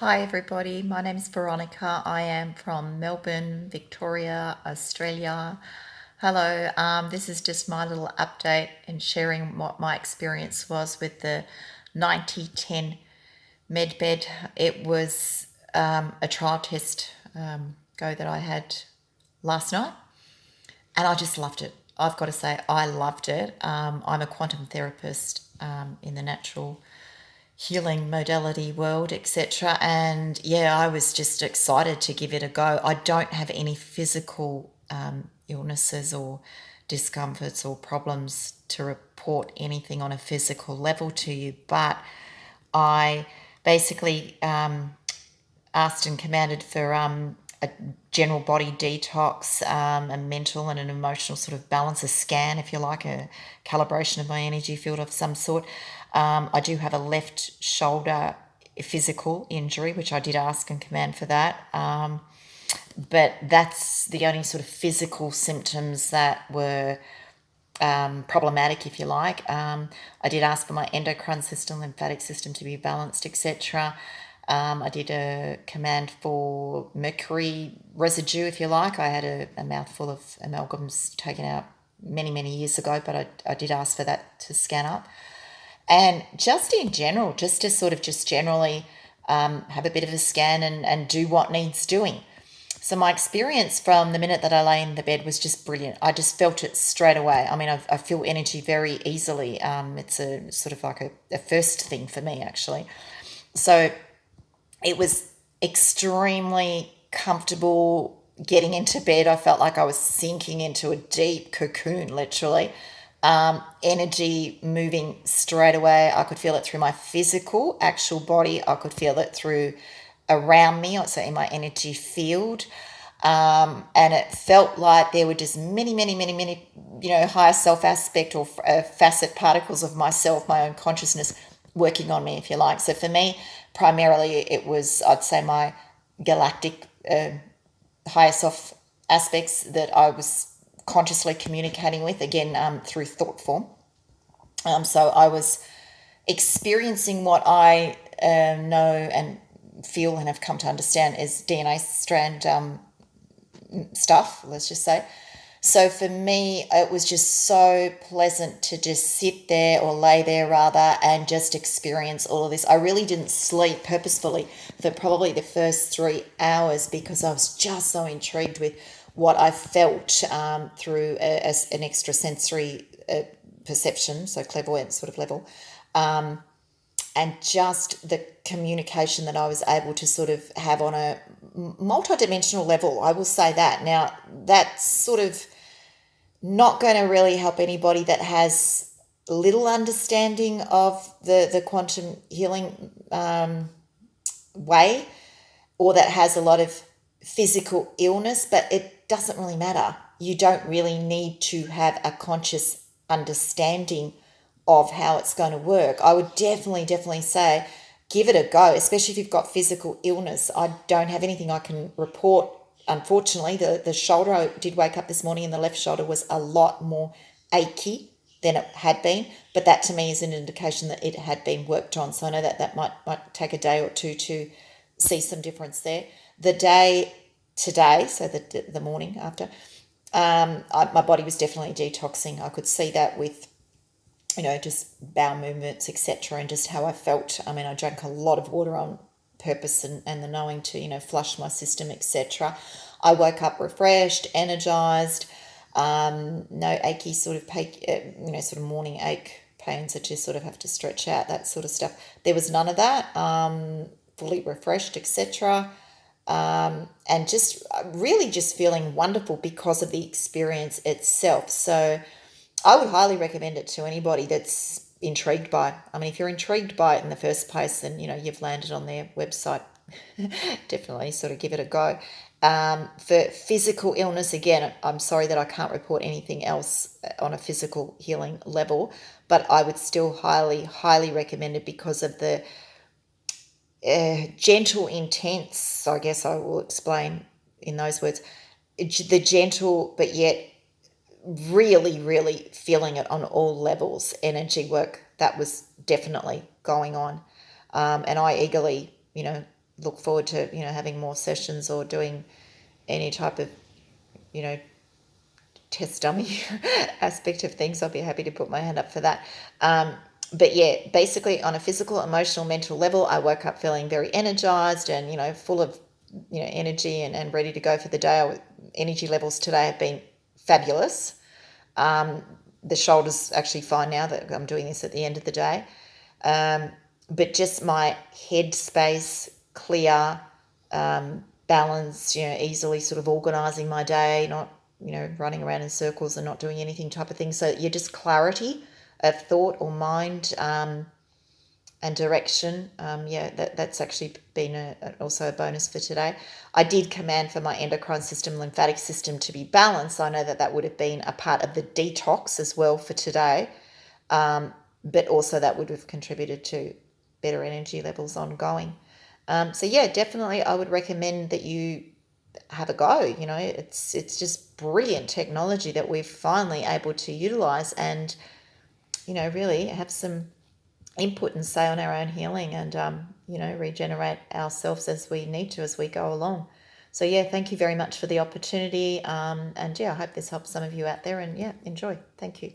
Hi, everybody. My name is Veronica. I am from Melbourne, Victoria, Australia. Hello. This is just my little update and sharing what my experience was with the 9010 MedBed. It was a trial test go that I had last night, and I just loved it. I've got to say, I loved it. I'm a quantum therapist in the natural healing modality world, etc. And yeah, I was just excited to give it a go. I don't have any physical illnesses or discomforts or problems to report anything on a physical level to you, but I basically asked and commanded for a general body detox, a mental and an emotional sort of balance, a scan, if you like, a calibration of my energy field of some sort. I do have a left shoulder physical injury, which I did ask and command for that. But that's the only sort of physical symptoms that were problematic, if you like. I did ask for my endocrine system, lymphatic system to be balanced, etc. I did a command for mercury residue, if you like. I had a mouthful of amalgams taken out many, many years ago, but I did ask for that to scan up. And just in general, just to sort of just generally have a bit of a scan and do what needs doing. So my experience from the minute that I lay in the bed was just brilliant. I just felt it straight away. I mean, I feel energy very easily. It's a sort of like a first thing for me, actually. So it was extremely comfortable getting into bed. I felt like I was sinking into a deep cocoon, literally. Energy moving straight away. I could feel it through my physical, actual body. I could feel it through around me, so in my energy field. And it felt like there were just many, many, many, many, higher self aspect or facet particles of myself, my own consciousness working on me, if you like. So for me, primarily, it was, I'd say, my galactic higher self aspects that I was consciously communicating with, again, through thought form. So I was experiencing what I know and feel and have come to understand as DNA strand stuff, let's just say. So for me, it was just so pleasant to just sit there or lay there rather and just experience all of this. I really didn't sleep purposefully for probably the first 3 hours because I was just so intrigued with what I felt through an extrasensory perception, so clairvoyant sort of level. And just the communication that I was able to sort of have on a multidimensional level, I will say that. Now, that's sort of not going to really help anybody that has little understanding of the quantum healing way, or that has a lot of physical illness, but it doesn't really matter. You don't really need to have a conscious understanding of how it's going to work. I would definitely say give it a go, especially if you've got physical illness. I don't have anything I can report. Unfortunately, the shoulder, I did wake up this morning and the left shoulder was a lot more achy than it had been, but that to me is an indication that it had been worked on. So I know that might take a day or two to see some difference there. The day today, so the morning after, my body was definitely detoxing. I could see that with just bowel movements, etc., and just how I felt. I mean, I drank a lot of water on purpose and the knowing to, flush my system, etc. I woke up refreshed, energized, no achy sort of sort of morning ache pains that you sort of have to stretch out, that sort of stuff. There was none of that. Fully refreshed, etc. And just really just feeling wonderful because of the experience itself. So I would highly recommend it to anybody that's intrigued by it. I mean, if you're intrigued by it in the first place, then, you've landed on their website. Definitely sort of give it a go. For physical illness, again, I'm sorry that I can't report anything else on a physical healing level, but I would still highly recommend it because of the gentle, intense, I guess I will explain in those words, the gentle but yet really feeling it on all levels energy work that was definitely going on. And I eagerly, look forward to, having more sessions or doing any type of, you know, test dummy aspect of things. I'll be happy to put my hand up for that. But yeah, basically on a physical, emotional, mental level, I woke up feeling very energized and, full of, energy and ready to go for the day. Energy levels today have been fabulous. The shoulder's actually fine now that I'm doing this at the end of the day. But just my head space clear, balanced, easily sort of organizing my day, not, running around in circles and not doing anything type of thing. So you're just clarity of thought or mind, and direction. That's actually been also a bonus for today. I did command for my endocrine system, lymphatic system to be balanced. I know that would have been a part of the detox as well for today, but also that would have contributed to better energy levels ongoing. So yeah, definitely I would recommend that you have a go. It's just brilliant technology that we're finally able to utilize and, really have some input and say on our own healing and, regenerate ourselves as we need to as we go along. So yeah, thank you very much for the opportunity. And yeah, I hope this helps some of you out there and yeah, enjoy. Thank you.